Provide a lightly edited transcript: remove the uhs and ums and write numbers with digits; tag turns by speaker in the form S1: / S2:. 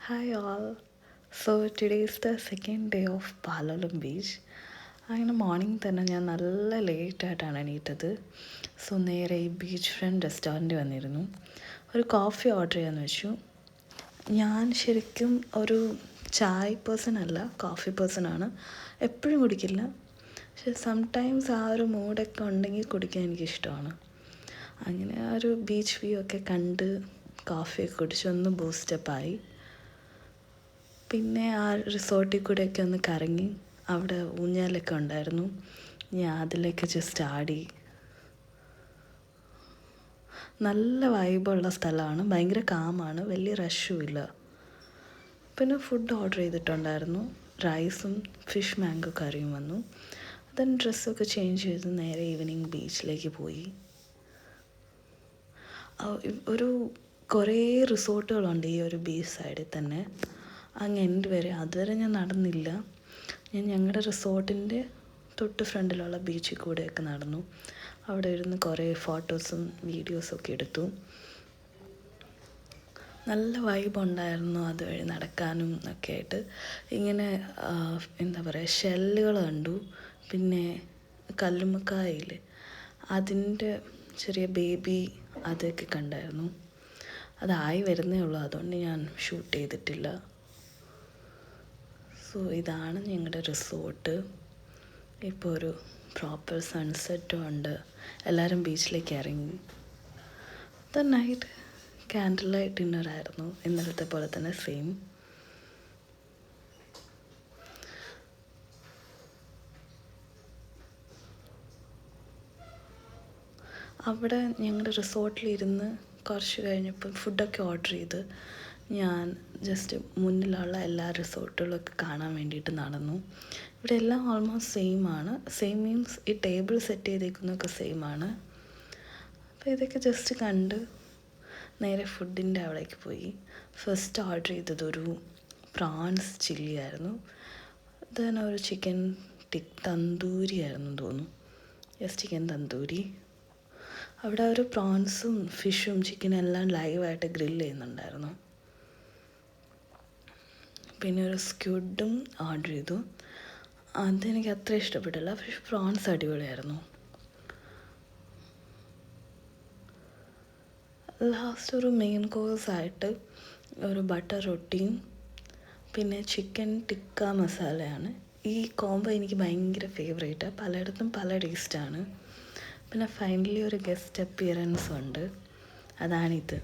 S1: Hi all. So today is the second day of Palalam Beach. അങ്ങനെ morning തന്നെ ഞാൻ നല്ല ലേറ്റായിട്ടാണ് എണീറ്റത്. സോ നേരെ ഈ ബീച്ച് ഫ്രണ്ട് റെസ്റ്റോറൻറ്റ് വന്നിരുന്നു. ഒരു കോഫി ഓർഡർ ചെയ്യാമെന്ന് വെച്ചു. ഞാൻ ശരിക്കും ഒരു ചായ് പേഴ്സൺ അല്ല, കോഫി പേഴ്സൺ ആണ്. എപ്പോഴും കുടിക്കില്ല, പക്ഷെ സംടൈംസ് ആ ഒരു മൂഡൊക്കെ ഉണ്ടെങ്കിൽ കുടിക്കാൻ എനിക്കിഷ്ടമാണ്. അങ്ങനെ ആ ഒരു ബീച്ച് വ്യൂ ഒക്കെ കണ്ട് കോഫിയൊക്കെ കുടിച്ചൊന്ന് ബൂസ്റ്റപ്പായി. പിന്നെ ആ റിസോർട്ടിൽ കൂടെയൊക്കെ ഒന്ന് കറങ്ങി. അവിടെ ഊഞ്ഞാലൊക്കെ ഉണ്ടായിരുന്നു. ഞാൻ അതിലേക്ക് ജസ്റ്റ് ആടി. നല്ല വൈബുള്ള സ്ഥലമാണ്, ഭയങ്കര കാമാണ്, വലിയ റഷും ഇല്ല. പിന്നെ ഫുഡ് ഓർഡർ ചെയ്തിട്ടുണ്ടായിരുന്നു. റൈസും ഫിഷ് മാംഗോ കറിയും വന്നു. ദെൻ ഡ്രസ്സൊക്കെ ചേഞ്ച് ചെയ്ത് നേരെ ഈവനിങ് ബീച്ചിലേക്ക് പോയി. ഒരു കുറേ റിസോർട്ടുകളുണ്ട് ഈ ഒരു ബീച്ച് സൈഡിൽ തന്നെ, അങ്ങ് എൻഡ് വരെ. അതുവരെ ഞാൻ നടന്നില്ല. ഞാൻ ഞങ്ങളുടെ റിസോർട്ടിൻ്റെ തൊട്ട് ഫ്രണ്ടിലുള്ള ബീച്ചിൽ കൂടെയൊക്കെ നടന്നു. അവിടെ ഇരുന്ന് കുറേ ഫോട്ടോസും വീഡിയോസൊക്കെ എടുത്തു. നല്ല വൈബുണ്ടായിരുന്നു അതുവഴി നടക്കാനും ഒക്കെ ആയിട്ട്. ഇങ്ങനെ എന്താ പറയുക, ഷെല്ലുകൾ കണ്ടു. പിന്നെ കല്ലുമ്മക്കായില്ലേ, അതിൻ്റെ ചെറിയ ബേബി അതൊക്കെ കണ്ടായിരുന്നു. അതായി വരുന്നേ ഉള്ളൂ, അതുകൊണ്ട് ഞാൻ ഷൂട്ട് ചെയ്തിട്ടില്ല. സോ ഇതാണ് ഞങ്ങളുടെ റിസോർട്ട്. ഇപ്പോൾ ഒരു പ്രോപ്പർ സൺസെറ്റും ഉണ്ട്. എല്ലാവരും ബീച്ചിലേക്ക് ഇറങ്ങി. ദ നൈറ്റ് ക്യാൻഡിൽ ലൈറ്റ് ഡിന്നറായിരുന്നു, ഇന്നലത്തെ പോലെ തന്നെ സെയിം. അവിടെ ഞങ്ങളുടെ റിസോർട്ടിലിരുന്ന് കുറച്ച് കഴിഞ്ഞപ്പോൾ ഫുഡൊക്കെ ഓർഡർ ചെയ്ത് ഞാൻ ജസ്റ്റ് മുന്നിലുള്ള എല്ലാ റിസോർട്ടുകളൊക്കെ കാണാൻ വേണ്ടിയിട്ട് നടന്നു. ഇവിടെ എല്ലാം ഓൾമോസ്റ്റ് സെയിം ആണ്. സെയിം മീൻസ് ഈ ടേബിൾ സെറ്റ് ചെയ്തേക്കുന്നതൊക്കെ സെയിം ആണ്. അപ്പോൾ ഇതൊക്കെ ജസ്റ്റ് കണ്ട് നേരെ ഫുഡിൻ്റെ അവിടേക്ക് പോയി. ഫസ്റ്റ് ഓർഡർ ചെയ്തതൊരു പ്രോൺസ് ചില്ലി ആയിരുന്നു. ദെൻ ഒരു ചിക്കൻ തന്തൂരി ആയിരുന്നു തോന്നുന്നു. Yes, chicken tandoori. അവിടെ ഒരു പ്രോൺസും ഫിഷും ചിക്കനും എല്ലാം ലൈവായിട്ട് ഗ്രില്ല് ചെയ്യുന്നുണ്ടായിരുന്നു. പിന്നെ ഒരു സ്ക്വിഡും ഓർഡർ ചെയ്തു. അതെനിക്ക് അത്ര ഇഷ്ടപ്പെട്ടില്ല, പക്ഷെ പ്രോൺസ് അടിപൊളിയായിരുന്നു. ലാസ്റ്റ് ഒരു മെയിൻ കോഴ്സായിട്ട് ഒരു ബട്ടർ റൊട്ടിയും പിന്നെ ചിക്കൻ ടിക്ക മസാലയാണ്. ഈ കോംബോ എനിക്ക് ഭയങ്കര ഫേവറേറ്റാണ്. പലയിടത്തും പല ടേസ്റ്റാണ്. പിന്നെ ഫൈനലി ഒരു ഗസ്റ്റ് അപ്പിയറൻസ് ഉണ്ട്, അതാണിത്.